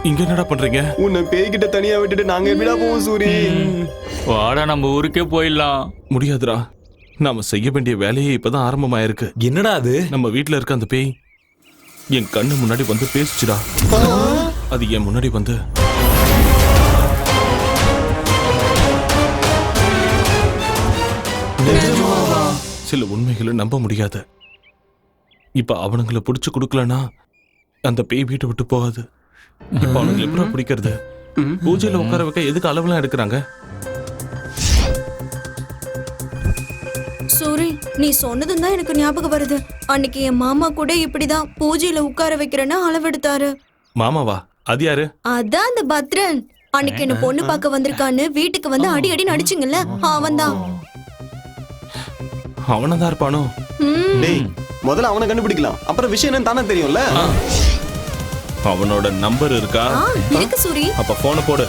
இங்க என்னடா பண்றீங்க? உன்னை பேய்கிட்ட தனியா விட்டுட்டு நாங்க எப்படிடா போவோம் சூரி? வாடா நம்ம ஊருக்கே போயிடலாம். முடியாதுடா, நாம செய்ய வேண்டிய வேலையே இப்பதான் ஆரம்பமாயிருக்கு. என்னடா அது? நம்ம வீட்டுல இருக்க அந்த பேய் என் கண்ணு முன்னாடி வந்து பேசிச்சுடா. அது என் முன்னாடி வந்து சில உண்மைகளை நம்ப முடியாது. இப்ப அவனுங்களை புடிச்சு கொடுக்கலனா அந்த பேய் வீட்டை விட்டு போகாது. இப்ப அவனுங்களை எப்படி பிடிக்கிறது? பூஜையில உட்கார வைக்க எதுக்கு அளவுலாம் எடுக்கிறாங்க? சூரி, நீ சொன்னதும் தான் எனக்கு ஞாபகம் வருது. அன்னைக்கு என் மாமா கூட இப்படிதான் பூஜையில உட்கார வைக்கிறேன்னு அளவெடுத்தாரு. மாமாவா? அது யாரு? அதான் அந்த பத்ரன். அன்னைக்கு என்ன பொண்ணு பார்க்க வந்திருக்கான்னு வீட்டுக்கு வந்து அடி அடி நடிச்சிங்கல்ல, அவன்தான். அவனதான் இருப்பானோ? டேய், முதல்ல அவனை கண்டுபிடிக்கலாம், அப்புறம் விஷயம் என்னன்னு தானே தெரியும்ல. அவனோட நம்பர் இருக்கா? இருக்கு சூரி. அப்ப போன போடு.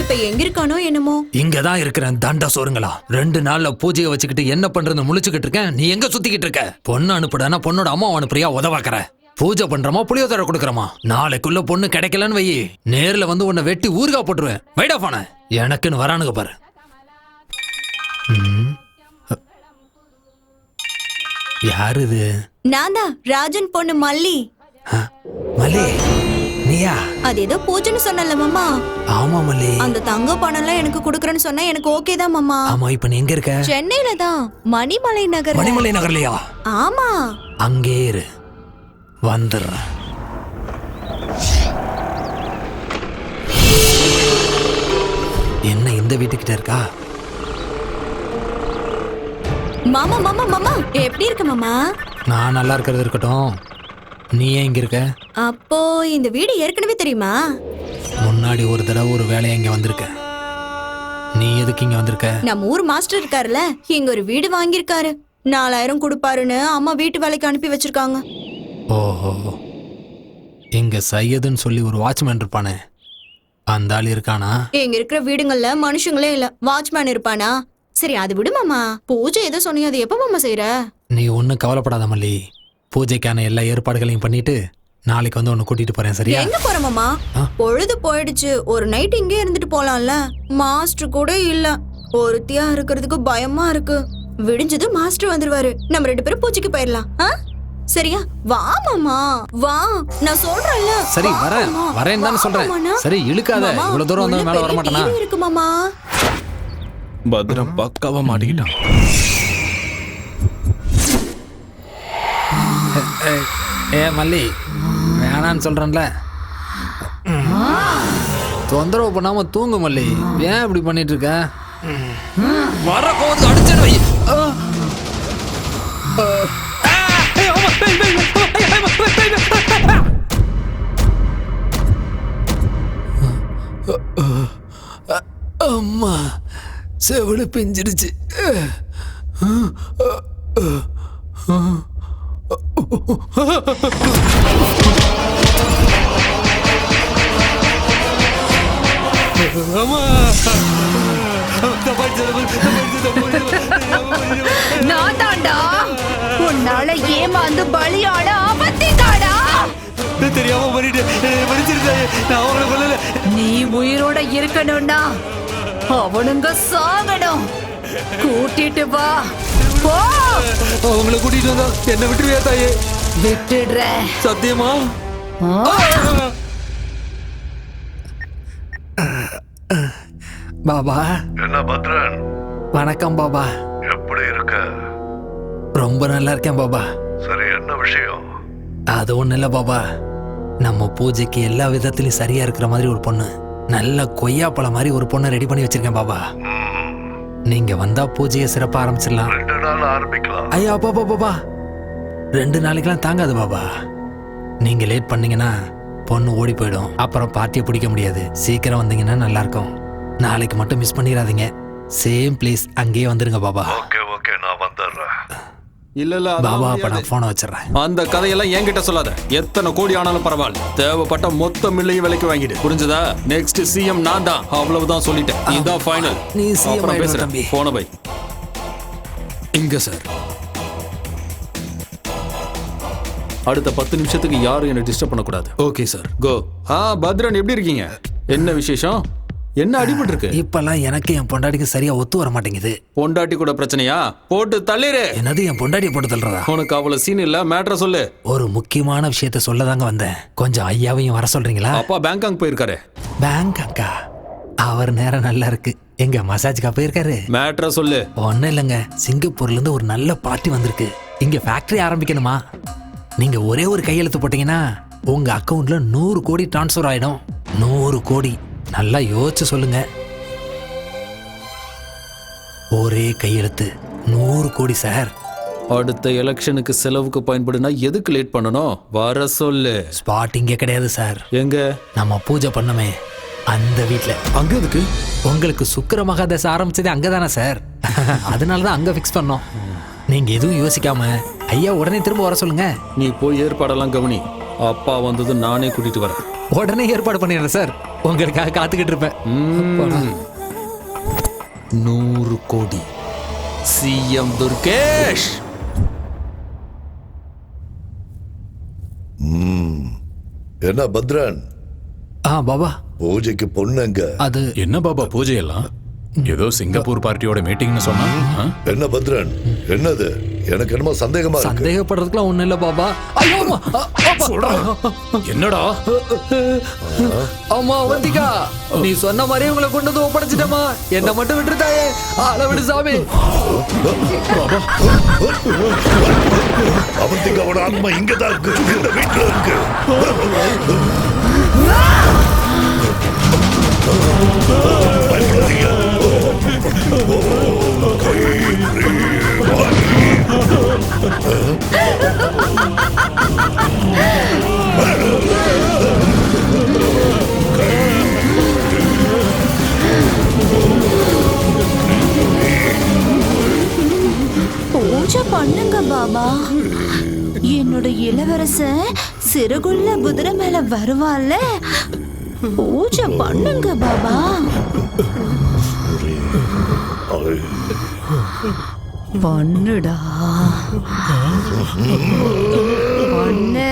இப்ப எங்க இருக்கானோ என்னமோ. இங்கதான் இருக்கிறேன் தண்ட சோறுங்களா. 2 நாள்ல பூஜையை வச்சுக்கிட்டு என்ன பண்றதுன்னு முழிச்சுக்கிட்டு இருக்கேன். நீ எங்க சுத்திக்கிட்டு இருக்க? பொண்ணு அனுப்புடானா பொண்ணோட அம்மா அனுப்புறியா? உதவாக்குற. பூஜை பண்றமா புளியோதரை கொடுக்கறமா? நாளைக்குள்ள பொண்ணு கிடைக்கலன்னு வையி, நேர்ல வந்து உன்னை வெட்டி ஊறுகா போட்டுருவேன். வைடா போன. எனக்குன்னு வரானுங்க பாரு. யாரு இது? நான் தான் ராஜன் பொண்ணு மல்லி. மல்லி, நீயா? அது ஏதோ பூஜைன்னு சொன்னல மாமா. ஆமா மல்லி. அந்த தங்க பணம் எல்லாம் எனக்கு குடுக்கறேன்னு சொன்னா எனக்கு ஓகே தான் மாமா. ஆமா, இப்ப நீ எங்க இருக்க? சென்னையில தான், மணிமலை நகர். மணிமலை நகர்லயா? ஆமா. அங்கே இரு, வந்துடுறேன். என்ன இந்த வீட்டுக்கிட்ட இருக்கா? மாமா மாமா மாமா, எப்படி இருக்க மாமா? நான் நல்லா இருக்கிறது இருக்கட்டும், நீ ஏன் இங்க இருக்க? அப்போ இந்த வீடு ஏற்கனவே தெரியுமா? முன்னாடி ஒரு தடவை ஒரு வேலையா இங்க வந்திருக்க. நீ எதுக்கு இங்க வந்திருக்க? நம்ம ஊர் மாஸ்டர் இருக்காருல்ல, இங்க ஒரு வீடு வாங்கியிருக்காரு. 4000 கொடுப்பாருன்னு அம்மா வீட்டு வேலைக்கு அனுப்பி வச்சிருக்காங்க. ஓஹோ, இங்க சையதுன்னு சொல்லி ஒரு வாட்ச்மேன் இருப்பானே, அந்த ஆள் இருக்கானா? இங்க இருக்கிற வீடுங்கள்ல மனுஷங்களே இல்ல, வாட்ச்மேன் இருப்பானா? சரி அது விடு மாமா. பூஜை ஏதோ சொன்னீங்க, அது எப்ப மாமா செய்யற? நீ ஒன்னும் கவலைப்படாத மல்லி. பூஜைக்கான எல்லா ஏற்பாடுகளையும் பண்ணிட்டு நாளைக்கு வந்து உன்னை கூட்டிட்டு போறேன், சரியா? எங்க போற மாமா? பொழுது போயிடுச்சு, ஒரு நைட் இங்கே இருந்துட்டு போலாம்ல. மாஸ்டர் கூட இல்ல, ஒருத்தியா இருக்கிறதுக்கு பயமா இருக்கு. விடிஞ்சது மாஸ்டர் வந்துருவாரு, நம்ம 2 பேரும் பூஜைக்கு போயிடலாம். சரியா? வா மாமா வா, நான் சொல்றேன்ல. சரி வரேன் வரேன் தானே சொல்றேன். சரி இழுக்காத, இவ்வளவு தூரம் வந்து மேல வர மாட்டேனா? இருக்கு மாமா. பத்ரம் பக்காவா மாட்டிக்கிட்டான். ஏ மல்லி, வேணான்னு சொல்றேன்ல. தொந்தரவு பண்ணாம தூங்கு மல்லி. ஏன் இப்படி பண்ணிட்டு இருக்க? வர கோவத்தை அடிச்சிடு வை. அம்மா, செவிடு பிஞ்சிடுச்சு. நான் தாண்டா உன்னால ஏமாந்து பலியாட ஆபத்திக்காடா. தெரியாம நீ உயிரோட இருக்கணும்னா அவனுங்க சாகணும். கூட்டிட்டு வா போ. அவங்கள கூட்டிட்டு வந்தா என்ன விட்டுருவியா தாயே? விட்டுடுற. சத்தியமா? பாபா. என்ன பத்ரன்? வணக்கம் பாபா. எப்படி இருக்க? ரொம்ப நல்லா இருக்கேன் பாபா. சரி, என்ன விஷயம்? அது ஒண்ணு இல்ல பாபா, நம்ம பூஜைக்கு எல்லா விதத்திலயும் சரியா இருக்கிற மாதிரி ஒரு பொண்ணு, நல்ல கொய்யாப்பழம் மாதிரி ஒரு பொண்ணை ரெடி பண்ணி வச்சிருக்கேன் பாபா. நீங்க வந்தா பூஜையை சிறப்பா ஆரம்பிச்சிடலாம். 2 நாள் ஆரம்பிக்கலாம். ஐயா பாபா பாபா, 2 நாளைக்கெல்லாம் தாங்காது பாபா. நீங்க லேட் பண்ணீங்கன்னா பொண்ணு ஓடி போயிடும், அப்புறம் பார்ட்டியை பிடிக்க முடியாது. சீக்கிரம் வந்தீங்கன்னா நல்லா இருக்கும். நாளைக்கு மட்டும் மிஸ் பண்ணிடாதீங்க. சேம் பிளேஸ் அங்கேயே வந்துருங்க பாபா. ஓகே ஓகே, நான் வந்துடுறேன். இல்ல பாபா, அப்ப நான் போனை வச்சிடறேன். அந்த கதையெல்லாம் என்கிட்ட சொல்லாத. எத்தனை கோடி ஆனாலும் பரவாயில்ல, தேவைப்பட்ட மொத்த மில்லையும் விலைக்கு வாங்கிடு, புரிஞ்சதா? நெக்ஸ்ட் சிஎம் நான் தான், அவ்வளவுதான் சொல்லிட்டேன். இதுதான் ஃபைனல். நீ சிஎம் அப்புறம் பேசுறேன். தம்பி. போன பை. இங்க சார். அடுத்த 10 நிமிஷத்துக்கு யாரும் என்ன டிஸ்டர்ப் பண்ணக்கூடாது. Okay sir. கோ. பத்ரன் எப்படி இருக்கீங்க? என்ன விசேஷம்? என்ன அடிபட்டு இருக்கு? இப்பெல்லாம் எனக்கு என் பொண்டாட்டிக்கு சரியா ஒத்து வர மாட்டேங்குது. பொண்டாட்டி கூட பிரச்சனையா? போட்டு தள்ளிரு. என்னது என் பொண்டாட்டியை போட்டு தள்ளுறதா? உனக்கு அவ்வளவு சீன் இல்ல, மேட்டரை சொல்லு. ஒரு முக்கியமான விஷயத்த சொல்லதாங்க வந்தேன். கொஞ்சம் ஐயாவையும் வர சொல்றீங்களா? அப்பா பேங்காக் போயிருக்காரு. பேங்காக்கா? அவர் நேரம் நல்லா இருக்கு. எங்க மசாஜ்க்கா போயிருக்காரு? மேட்டரை சொல்லு. ஒன்னும் இல்லைங்க, சிங்கப்பூர்ல இருந்து ஒரு நல்ல பார்ட்டி வந்திருக்கு. இங்க ஃபேக்டரி ஆரம்பிக்கணுமா? நீங்க ஒரே ஒரு கையெழுத்து போட்டீங்கன்னா உங்க அக்கவுண்ட்ல 100 கோடி டிரான்ஸ்ஃபர் ஆயிடும். 100 கோடி. நல்லா யோசிச்சு சொல்லுங்க. ஒரே கையெழுத்து 100 கோடி சார். அடுத்த எலெக்ஷனுக்கு செலவுக்கு பயன்படுனா எதுக்கு லேட் பண்ணணும்? வர சொல்லு. ஸ்பாட் இங்க கிடையாது சார். எங்க? நம்ம பூஜை பண்ணமே அந்த வீட்ல. அங்க எதுக்கு? உங்களுக்கு சுக்கிர மகாதசை ஆரம்பிச்சதே அங்கதானே சார். அதனாலதான் அங்க ஃபிக்ஸ் பண்ணோம். நீங்க எதுவும் யோசிக்காம ஐயா உடனே திரும்ப வர சொல்லுங்க. நீ போய் ஏற்பாடெல்லாம் கவனி. அப்பா வந்தது நானே கூட்டிட்டு வரேன். உடனே ஏற்பாடு பண்ணிடுறேன் சார். உங்களுக்காக காத்துக்கிட்டு இருப்பேன். 100 கோடி. சிஎம் துர்கேஷ். என்ன பத்ரன், பாபா பூஜைக்கு பொண்ணுங்க? அது என்ன பாபா பூஜை எல்லாம்? ஏதோ சிங்கப்பூர் பார்ட்டியோட மீட்டிங்னு சொன்னா? என்ன பத்ரன், என்னது? எனக்கு என்னமோ சந்தேகமா இருக்கு. சந்தேகப்படுறதுக்குலாம் ஒண்ணு இல்ல பாபா. ஐயோ என்னடா? அம்மா அவந்திகா, நீ சொன்ன மாதிரி உங்களை கொண்டு வந்து ஒப்படைச்சிட்டமா. என்ன மட்டும் விட்டுருத்தாயே. ஆள விடு சாமி. அவந்திகாவோட ஆத்மா இங்கதான் இருக்கு, இந்த வீட்டுல இருக்கு. பயப்படாதீங்க. பூஜை பண்ணுங்க பாபா. என்னோட இளவரசன் சிறுகுள்ள குதிரை மேல வருவாள்ல, பூஜை பண்ணுங்க பாபா. பண்ணுடா, பண்ணு,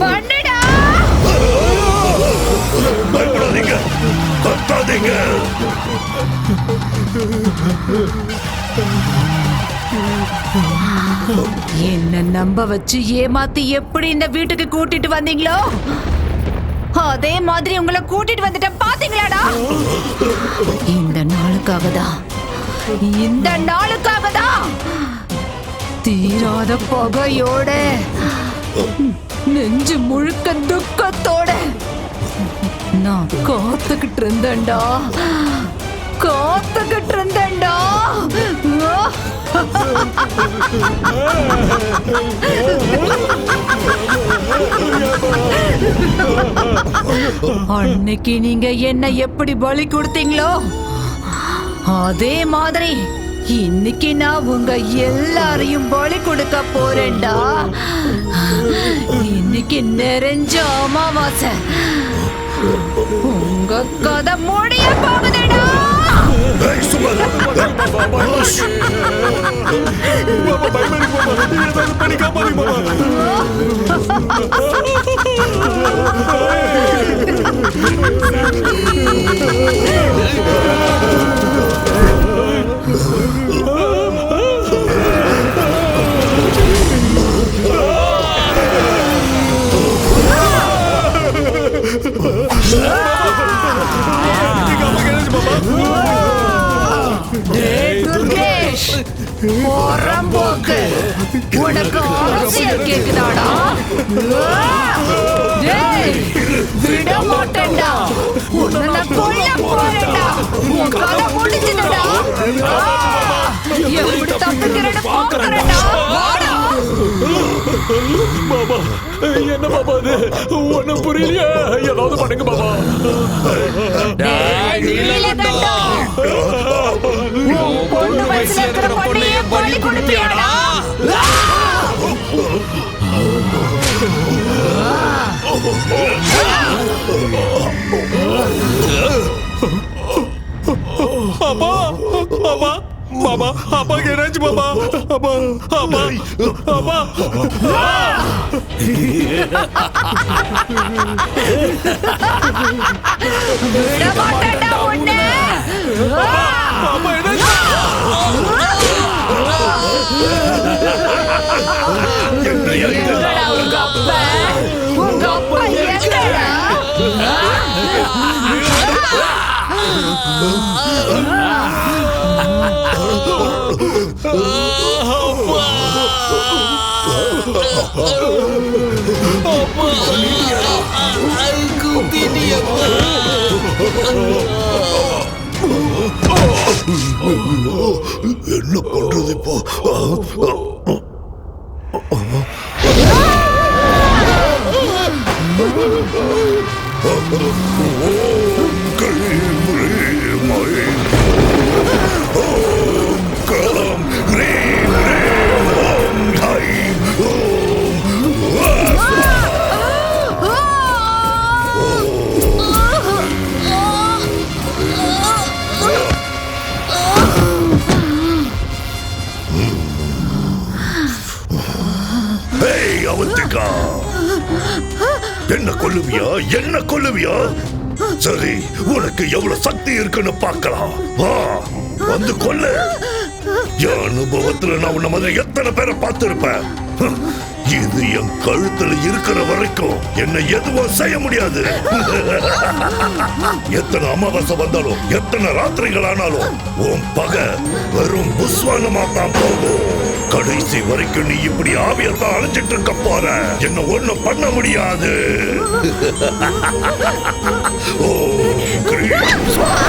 பண்ணுடா. பயப்படாதீங்க, கத்தாதீங்க. என்ன நம்ப வச்சு ஏமாத்தி எப்படி இந்த வீட்டுக்கு கூட்டிட்டு வந்தீங்களோ அதே மாதிரி உங்களை கூட்டிட்டு வந்துட்டேன். பாத்தீங்களாடா? இந்த நாளுக்காக தான் தீராத பகையோட, நெஞ்சு முழுக்க துக்கத்தோட நான் காத்துக்கிட்டு இருந்தேன்டா. அன்னைக்கு நீங்க என்ன எப்படி பலி கொடுத்தீங்களோ அதே மாதிரி இன்னைக்கு நான் உங்க எல்லாரையும் பலி கொடுக்க போறேன்டா. இன்னைக்கு நிறைஞ்ச அமாவாசை. உங்க கதை முடிய போகுதுடா. துர்கேஷ், போறம்போக்கு உனக்கு அரசியல் கேக்குதாடா? விட மாட்டேன்டா. உன்னை கொல்ல போறேன்டா. உன் கதை முடிஞ்சுதுடா. எப்படி தப்பிக்கிறேன்னு பாக்குறேன்டா. வாடா. பாபா, என்ன பாபா அது? ஒண்ணும் புரியலையே. ஏதாவது பண்ணுங்க பாபா. உன் பொண்ணு வயசுல இருக்கிற பொண்ணையே பலி கொடுப்பியாடா? பாபா, பாபா, மாமா அப்பா என்னாச்சு மாமா அப்பா அப்பா அப்பா விட மாட்டேன்டா உன்னை. அப்பா என்னாச்சு எங்கடா உங்க அப்பா? உங்க அப்பா எங்கடா? என்ன பண்றது இப்போ? அவந்திகா, என்ன கொல்லுவியா? என்ன கொல்லுவியா? சரி, உனக்கு எவ்வளவு சக்தி இருக்குன்னு பார்க்கலாம். வா, வந்து கொல்லு. என் அனுபவத்துல நான் உன்ன மாதிரி எத்தனை பேரை பார்த்திருப்பேன். இது என் கழுத்துல இருக்கிற வரைக்கும் என்னை எதுவும் செய்ய முடியாது. எத்தனை அமாவாசை வந்தாலும் எத்தனை ராத்திரிகள் ஆனாலும் உன் பகை வெறும் புஸ்வானமா தான் போகும். கடைசி வரைக்கும் நீ இப்படி ஆவியத்தான் அழைச்சிட்டு இருக்க போற. என்ன ஒண்ணும் பண்ண முடியாது. ஓம் கிரீம் ஸ்வாஹா.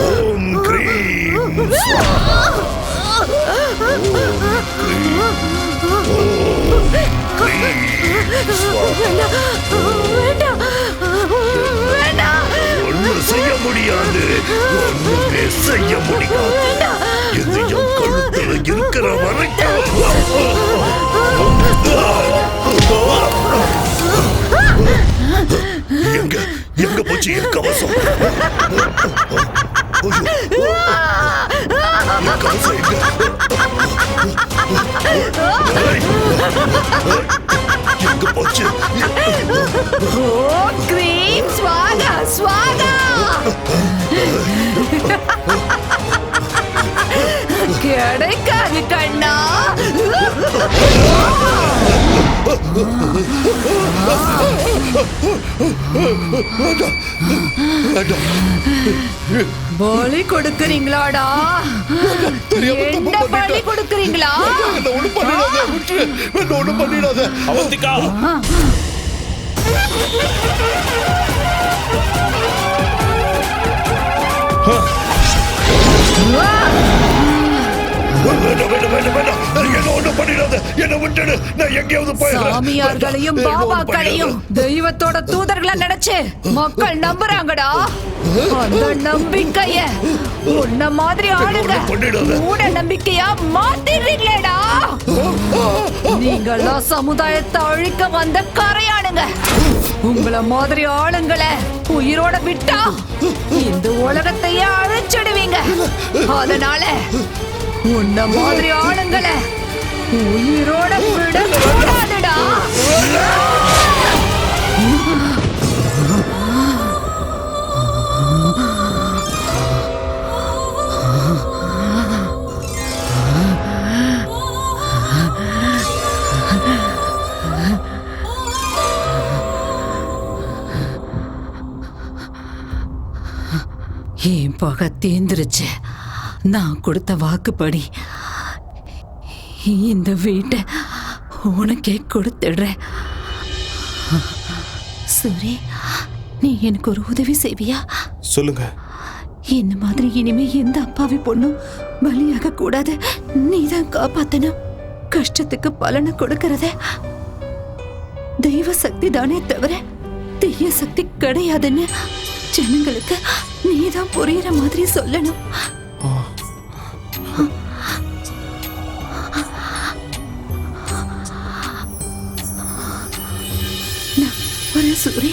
ஓம் கிரீம் ஸ்வாஹா. ஒன்னும் செய்ய முடியாது. ஒண்ணுமே செய்ய முடியாது. இது என் கழுத்துல இருக்கிற வரைக்கும். எங்க எங்க போச்சு என் கவசம்? என் கவசம் எங்க? எங்க போச்சு? ஓம் கிரீம் ஸ்வாகா ஸ்வாகா. கிடைக்காது கண்ணா. பலி கொடுக்கறீங்களாடா? என்ன பலி கொடுக்கறீங்களா? ஒண்ணு பண்ணிடாத. அவந்திகா சாமியார்களையும் பாபாக்களையும் தெய்வத்தோட தூதர்களா நினைச்சு மக்கள் நம்புறாங்கடா. அந்த நம்பிக்கைய உன்ன மாதிரி ஆளுங்க மூட நம்பிக்கையா மாத்திடுறீங்களேடா. நீங்களாம் சமுதாயத்தை அழிக்க வந்த கரையானுங்க. உங்களை மாதிரி ஆளுங்களை உயிரோட விட்டா இந்த உலகத்தையே அழிச்சிடுவீங்க. அதனால உன்ன மாதிரி ஆளுங்களை உயிரோட விட கூடாதுடா. என் பகை தேர்ந்துருச்சு. நான் கொடுத்த வாக்குப்படி இந்த வீட்டை உனக்கே கொடுத்துடுறேன். சரி, நீ எனக்கு ஒரு உதவி செய்வியா? சொல்லுங்க. என்ன மாதிரி இனிமே எந்த அப்பாவி பொண்ணும் பலியாக கூடாது. நீதான் காப்பாத்தணும். கஷ்டத்துக்கு பலனை கொடுக்கறத தெய்வ சக்தி தானே தவிர தீய சக்தி கிடையாதுன்னு ஜனங்களுக்கு நீதான் புரியுற மாதிரி சொல்லணும். ஒரு சூரி